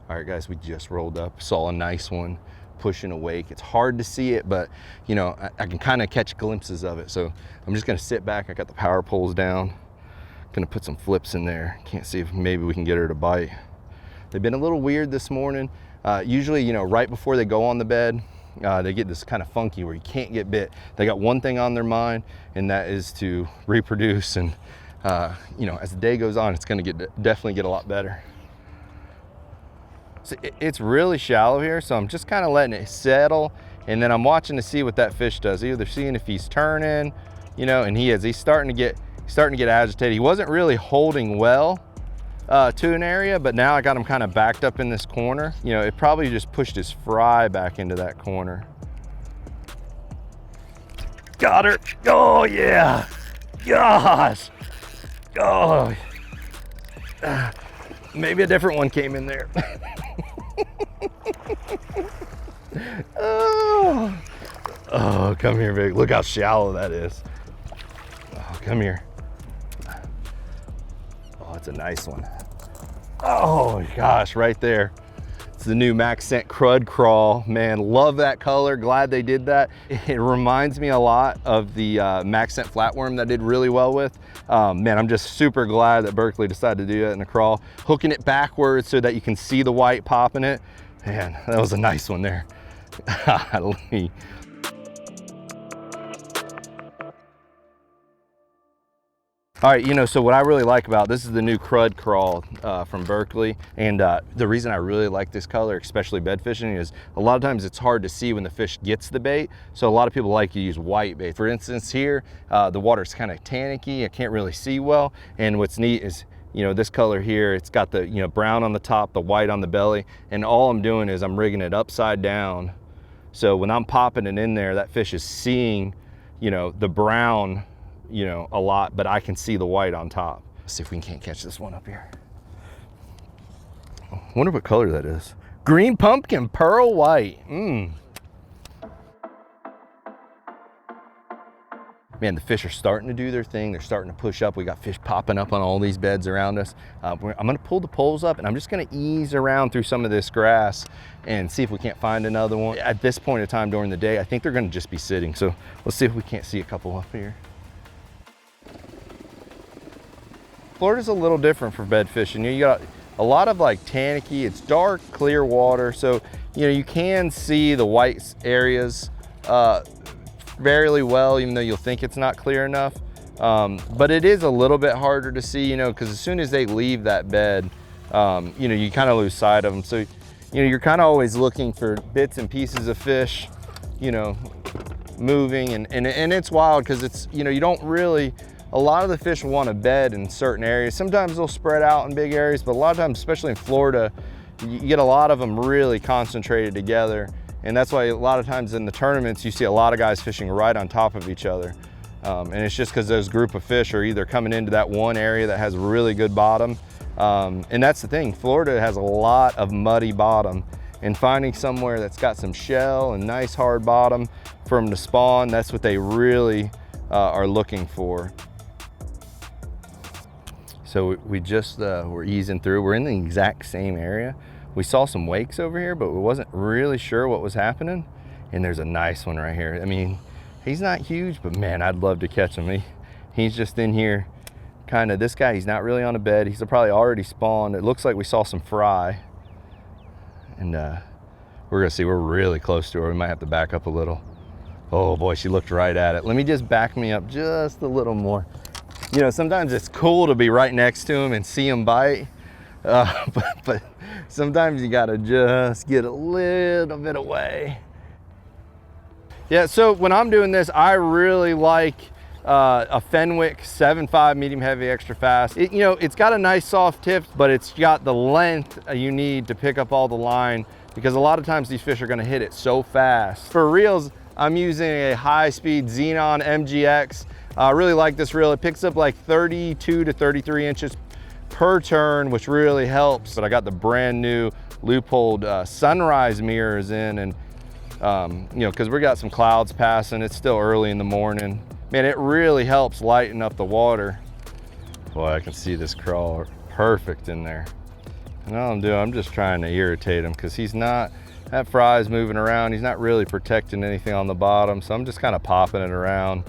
All right, guys, we just rolled up, saw a nice one pushing a wake. It's hard to see it, but you know, I can kind of catch glimpses of it. So I'm just gonna sit back. I got the power poles down. Gonna put some flips in there. Can't see if maybe we can get her to bite. They've been a little weird this morning. Usually, you know, right before they go on the bed, they get this kind of funky where you can't get bit. They got one thing on their mind, and that is to reproduce. And you know, as the day goes on, it's gonna definitely get a lot better. So it's really shallow here, so I'm just kind of letting it settle, and then I'm watching to see what that fish does. Either seeing if he's turning, you know, and he's starting to get agitated. He wasn't really holding well to an area, but now I got him kind of backed up in this corner. You know, it probably just pushed his fry back into that corner. Got her. Oh yeah. Gosh. Oh. Maybe a different one came in there. Oh, come here, big. Look how shallow that is. Oh, come here. Oh, it's a nice one. Oh gosh, right there. It's the new Maxcent Crud Craw. Man, love that color. Glad they did that. It reminds me a lot of the Maxcent Flatworm that I did really well with. Man, I'm just super glad that Berkley decided to do that in the crawl. Hooking it backwards so that you can see the white popping it. Man, that was a nice one there. All right, you know, so what I really like about this is the new Crud Craw from Berkley. And the reason I really like this color, especially bed fishing, is a lot of times it's hard to see when the fish gets the bait. So a lot of people like to use white bait. For instance, here, the water's kind of tannicky. I can't really see well. And what's neat is, you know, this color here, it's got the, you know, brown on the top, the white on the belly. And all I'm doing is I'm rigging it upside down. So when I'm popping it in there, that fish is seeing, you know, the brown, you know, a lot, but I can see the white on top. Let's see if we can't catch this one up here. I wonder what color that is. Green pumpkin, pearl white. Man, the fish are starting to do their thing. They're starting to push up. We got fish popping up on all these beds around us. I'm gonna pull the poles up and I'm just gonna ease around through some of this grass and see if we can't find another one. At this point in time during the day, I think they're gonna just be sitting. So let's see if we can't see a couple up here. Florida's a little different for bed fishing. You got a lot of like tannicky, it's dark, clear water. So, you know, you can see the white areas fairly well, even though you'll think it's not clear enough. But it is a little bit harder to see, you know, because as soon as they leave that bed, you know, you kind of lose sight of them. So, you know, you're kind of always looking for bits and pieces of fish, you know, moving. And it's wild because it's, you know, you don't really, a lot of the fish want to bed in certain areas. Sometimes they'll spread out in big areas, but a lot of times, especially in Florida, you get a lot of them really concentrated together. And that's why a lot of times in the tournaments, you see a lot of guys fishing right on top of each other. And it's just because those group of fish are either coming into that one area that has really good bottom. And that's the thing, Florida has a lot of muddy bottom, and finding somewhere that's got some shell and nice hard bottom for them to spawn, that's what they really are looking for. So we just, we're easing through. We're in the exact same area. We saw some wakes over here, but we wasn't really sure what was happening. And there's a nice one right here. I mean, he's not huge, but man, I'd love to catch him. He's just in here, kind of, this guy, he's not really on a bed. He's probably already spawned. It looks like we saw some fry. And we're gonna see, we're really close to her. We might have to back up a little. Oh boy, she looked right at it. Let me just back me up just a little more. You know, sometimes it's cool to be right next to him and see him bite, but sometimes you gotta just get a little bit away. Yeah, so when I'm doing this, I really like a Fenwick 7.5 medium heavy extra fast. You know, it's got a nice soft tip, but it's got the length you need to pick up all the line, because a lot of times these fish are gonna hit it so fast. For reels, I'm using a high-speed Xenon MGX. I really like this reel. It picks up like 32 to 33 inches per turn, which really helps. But I got the brand new Leupold sunrise mirrors in, and you know, because we got some clouds passing, it's still early in the morning. Man, it really helps lighten up the water. Boy, I can see this crawl perfect in there. And all I'm doing, I'm just trying to irritate him because he's not, that fry's moving around. He's not really protecting anything on the bottom. So I'm just kind of popping it around.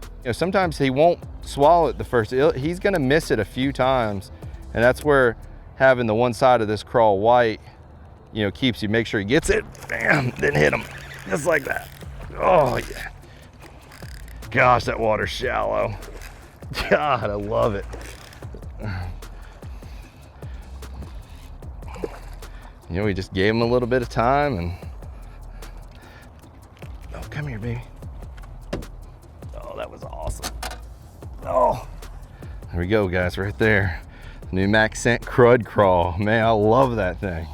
You know, sometimes he won't swallow it the first, he's gonna miss it a few times. And that's where having the one side of this craw white, you know, keeps you, make sure he gets it, bam, then hit him, just like that. Oh yeah. Gosh, that water's shallow. God, I love it. You know, we just gave him a little bit of time and, oh, come here, baby. Oh, that was awesome. Oh, there we go, guys, right there. New Max Scent Crud Craw. Man, I love that thing.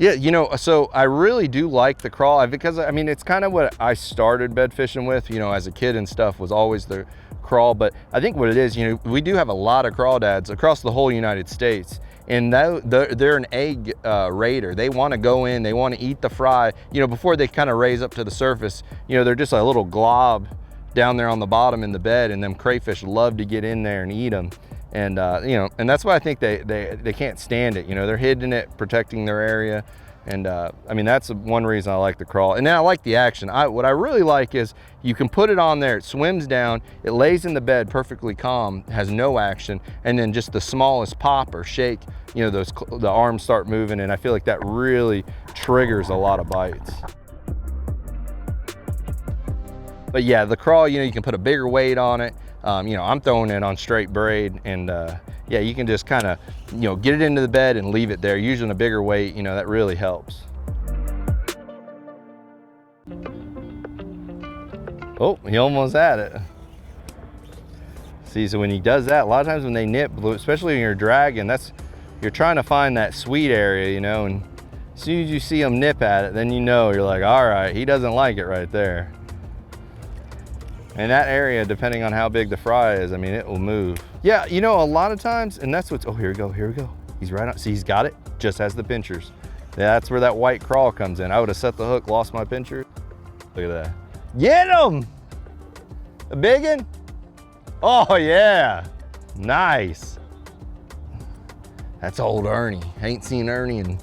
Yeah, you know, so I really do like the craw because, I mean, it's kind of what I started bed fishing with, you know, as a kid and stuff, was always the craw. But I think what it is, you know, we do have a lot of crawdads across the whole United States, and they're an egg raider. They want to go in, they want to eat the fry, you know, before they kind of raise up to the surface. You know, they're just a little glob down there on the bottom in the bed, and them crayfish love to get in there and eat them. And you know, and that's why I think they can't stand it. You know, they're hidden it, protecting their area. And I mean, that's one reason I like the craw. And then I like the action. What I really like is you can put it on there, it swims down, it lays in the bed perfectly calm, has no action, and then just the smallest pop or shake, you know, the arms start moving, and I feel like that really triggers a lot of bites. But yeah, the craw, you know, you can put a bigger weight on it. You know, I'm throwing it on straight braid, and yeah, you can just kind of, you know, get it into the bed and leave it there. Using a bigger weight, you know, that really helps. Oh, he almost had it. See, so when he does that, a lot of times when they nip, especially when you're dragging, you're trying to find that sweet area, you know, and as soon as you see him nip at it, then you know, you're like, all right, he doesn't like it right there. And that area, depending on how big the fry is, I mean, it will move. Yeah, you know, a lot of times, and that's what's, oh, here we go, here we go. He's right on, see, he's got it, just has the pinchers. Yeah, that's where that white craw comes in. I would have set the hook, lost my pincher. Look at that. Get him! A big one? Oh yeah, nice. That's old Ernie. Ain't seen Ernie in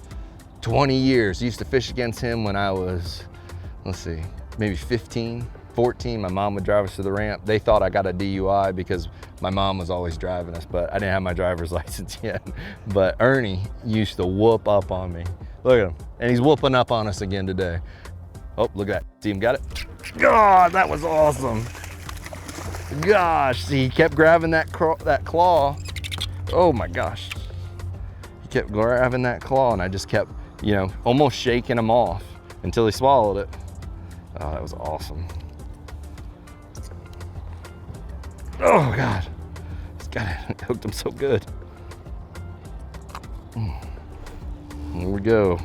20 years. Used to fish against him when I was, let's see, maybe 15. 14, my mom would drive us to the ramp. They thought I got a DUI because my mom was always driving us, but I didn't have my driver's license yet. But Ernie used to whoop up on me. Look at him, and he's whooping up on us again today. Oh, look at that, see him, got it? God, that was awesome. Gosh, see, he kept grabbing that claw. Oh my gosh. He kept grabbing that claw, and I just kept, you know, almost shaking him off until he swallowed it. Oh, that was awesome. Oh God, he's got it, hooked him so good. Here we go.